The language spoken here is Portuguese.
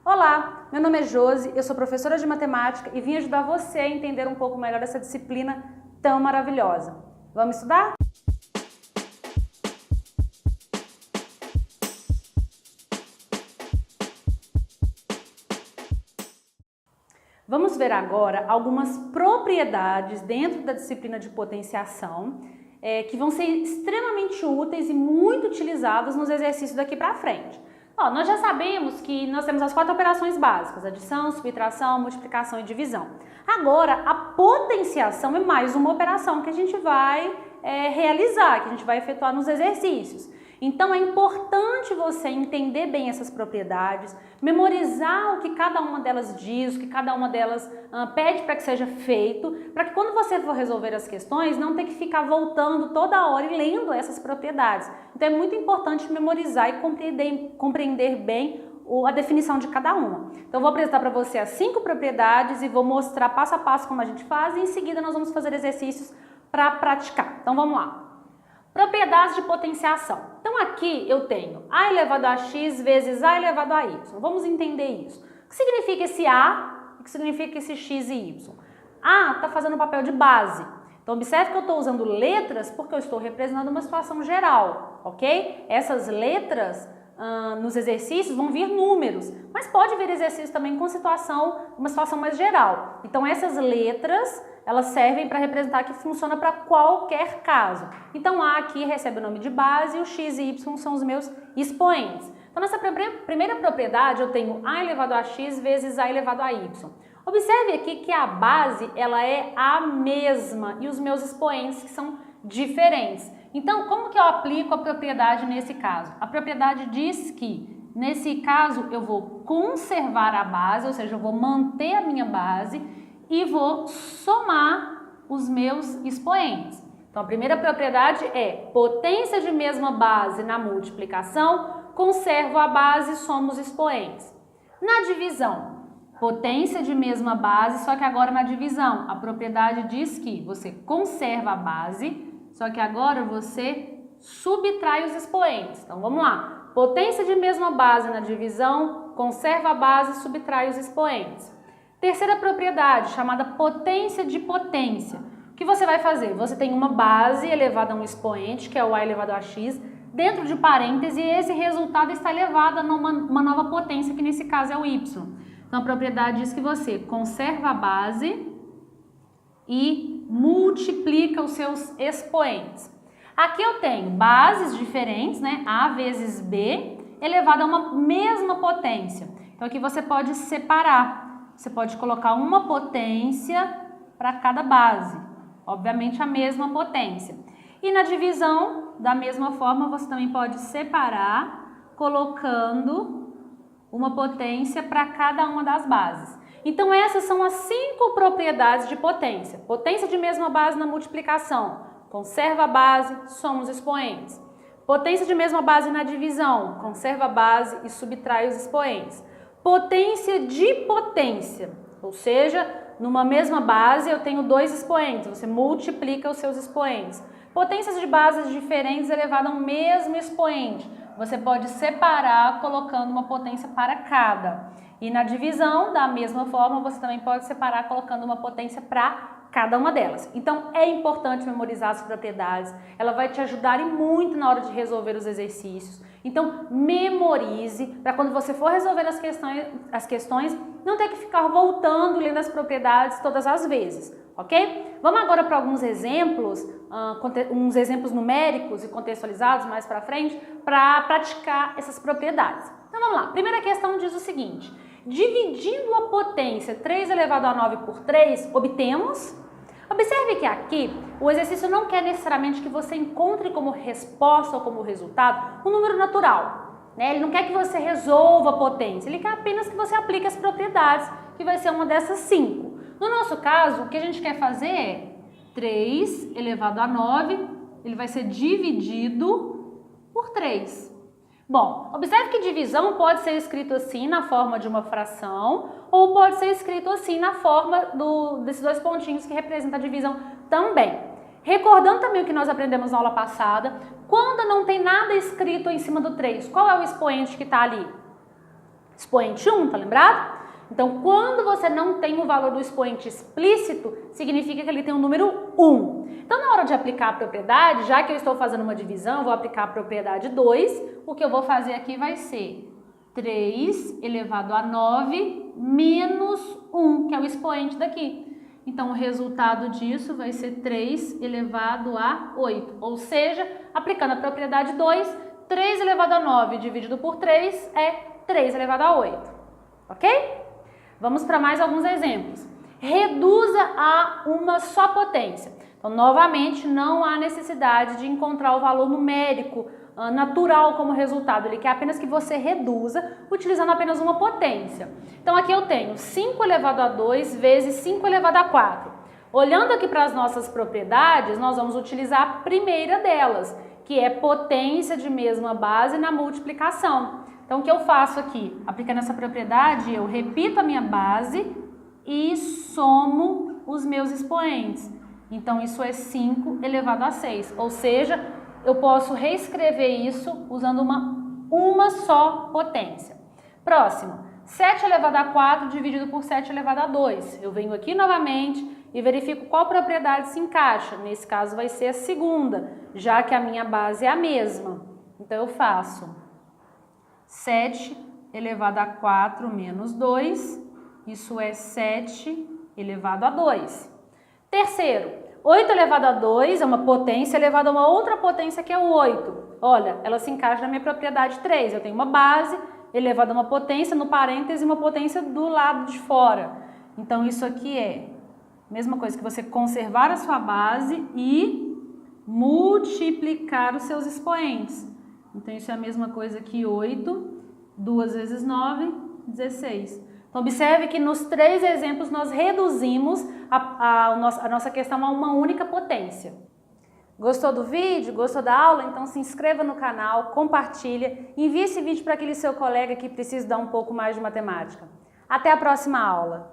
Olá, meu nome é Josi, eu sou professora de matemática e vim ajudar você a entender um pouco melhor essa disciplina tão maravilhosa. Vamos estudar? Vamos ver agora algumas propriedades dentro da disciplina de potenciação que vão ser extremamente úteis e muito utilizadas nos exercícios daqui para frente. Nós já sabemos que nós temos as 4 operações básicas, adição, subtração, multiplicação e divisão. Agora, a potenciação é mais uma operação que a gente vai realizar, que a gente vai efetuar nos exercícios. Então, é importante você entender bem essas propriedades, memorizar o que cada uma delas diz, o que cada uma delas pede para que seja feito, para que quando você for resolver as questões, não ter que ficar voltando toda hora e lendo essas propriedades. Então, é muito importante memorizar e compreender bem a definição de cada uma. Então, eu vou apresentar para você as 5 propriedades e vou mostrar passo a passo como a gente faz e em seguida nós vamos fazer exercícios para praticar. Então, vamos lá. Propriedades de potenciação. Então aqui eu tenho a elevado a x vezes a elevado a y. Vamos entender isso. O que significa esse a? O que significa esse x e y? A está fazendo o papel de base. Então observe que eu estou usando letras porque eu estou representando uma situação geral, ok? Essas letras nos exercícios vão vir números, mas pode vir exercício também com uma situação mais geral. Então essas letras elas servem para representar que funciona para qualquer caso. Então A aqui recebe o nome de base e o x e y são os meus expoentes. Então nessa primeira propriedade eu tenho a elevado a x vezes a elevado a y. Observe aqui que a base ela é a mesma e os meus expoentes que são diferentes. Então como que eu aplico a propriedade nesse caso? A propriedade diz que nesse caso eu vou conservar a base, ou seja, eu vou manter a minha base e vou somar os meus expoentes. Então, a primeira propriedade é potência de mesma base na multiplicação, conservo a base e somo os expoentes. Na divisão, potência de mesma base, só que agora na divisão, a propriedade diz que você conserva a base, só que agora você subtrai os expoentes. Então, vamos lá. Potência de mesma base na divisão, conserva a base e subtrai os expoentes. Terceira propriedade, chamada potência de potência. O que você vai fazer? Você tem uma base elevada a um expoente, que é o a elevado a x, dentro de parênteses, e esse resultado está elevado a uma nova potência, que nesse caso é o y. Então, a propriedade diz que você conserva a base e multiplica os seus expoentes. Aqui eu tenho bases diferentes, né? A vezes B, elevado a uma mesma potência. Então, aqui você pode separar. Você pode colocar uma potência para cada base, obviamente a mesma potência. E na divisão, da mesma forma, você também pode separar, colocando uma potência para cada uma das bases. Então essas são as 5 propriedades de potência. Potência de mesma base na multiplicação, conserva a base, soma os expoentes. Potência de mesma base na divisão, conserva a base e subtrai os expoentes. Potência de potência, ou seja, numa mesma base eu tenho 2 expoentes, você multiplica os seus expoentes. Potências de bases diferentes elevada a um mesmo expoente, você pode separar colocando uma potência para cada. E na divisão, da mesma forma, você também pode separar colocando uma potência para cada uma delas. Então, é importante memorizar as propriedades, ela vai te ajudar e muito na hora de resolver os exercícios. Então, memorize para quando você for resolver as questões, não ter que ficar voltando lendo as propriedades todas as vezes, ok? Vamos agora para alguns exemplos, uns exemplos numéricos e contextualizados mais para frente, para praticar essas propriedades. Então, vamos lá. Primeira questão diz o seguinte: dividindo a potência 3 elevado a 9 por 3, obtemos... Observe que aqui o exercício não quer necessariamente que você encontre como resposta ou como resultado um número natural, né? Ele não quer que você resolva a potência, ele quer apenas que você aplique as propriedades, que vai ser uma dessas 5. No nosso caso, o que a gente quer fazer é 3 elevado a 9, ele vai ser dividido por 3. Bom, observe que divisão pode ser escrito assim na forma de uma fração ou pode ser escrito assim na forma desses 2 pontinhos que representam a divisão também. Recordando também o que nós aprendemos na aula passada, quando não tem nada escrito em cima do 3, qual é o expoente que está ali? Expoente 1, tá lembrado? Então, quando você não tem o valor do expoente explícito, significa que ele tem o número 1. Então, na hora de aplicar a propriedade, já que eu estou fazendo uma divisão, eu vou aplicar a propriedade 2, o que eu vou fazer aqui vai ser 3 elevado a 9 menos 1, que é o expoente daqui. Então, o resultado disso vai ser 3 elevado a 8. Ou seja, aplicando a propriedade 2, 3 elevado a 9 dividido por 3 é 3 elevado a 8. Ok? Vamos para mais alguns exemplos. Reduza a uma só potência. Então, novamente, não há necessidade de encontrar o valor numérico natural como resultado. Ele quer apenas que você reduza utilizando apenas uma potência. Então, aqui eu tenho 5 elevado a 2 vezes 5 elevado a 4. Olhando aqui para as nossas propriedades, nós vamos utilizar a primeira delas, que é potência de mesma base na multiplicação. Então, o que eu faço aqui? Aplicando essa propriedade, eu repito a minha base e somo os meus expoentes. Então, isso é 5 elevado a 6. Ou seja, eu posso reescrever isso usando uma só potência. Próximo, 7 elevado a 4 dividido por 7 elevado a 2. Eu venho aqui novamente e verifico qual propriedade se encaixa. Nesse caso, vai ser a segunda, já que a minha base é a mesma. Então, eu faço 7 elevado a 4 menos 2, isso é 7 elevado a 2. Terceiro, 8 elevado a 2 é uma potência elevada a uma outra potência que é o 8. Olha, ela se encaixa na minha propriedade 3. Eu tenho uma base elevada a uma potência, no parêntese, uma potência do lado de fora. Então, isso aqui é a mesma coisa que você conservar a sua base e multiplicar os seus expoentes. Então, isso é a mesma coisa que 8, 2 vezes 9, 16. Então, observe que nos 3 exemplos nós reduzimos a nossa questão a uma única potência. Gostou do vídeo? Gostou da aula? Então se inscreva no canal, compartilha, envie esse vídeo para aquele seu colega que precisa dar um pouco mais de matemática. Até a próxima aula!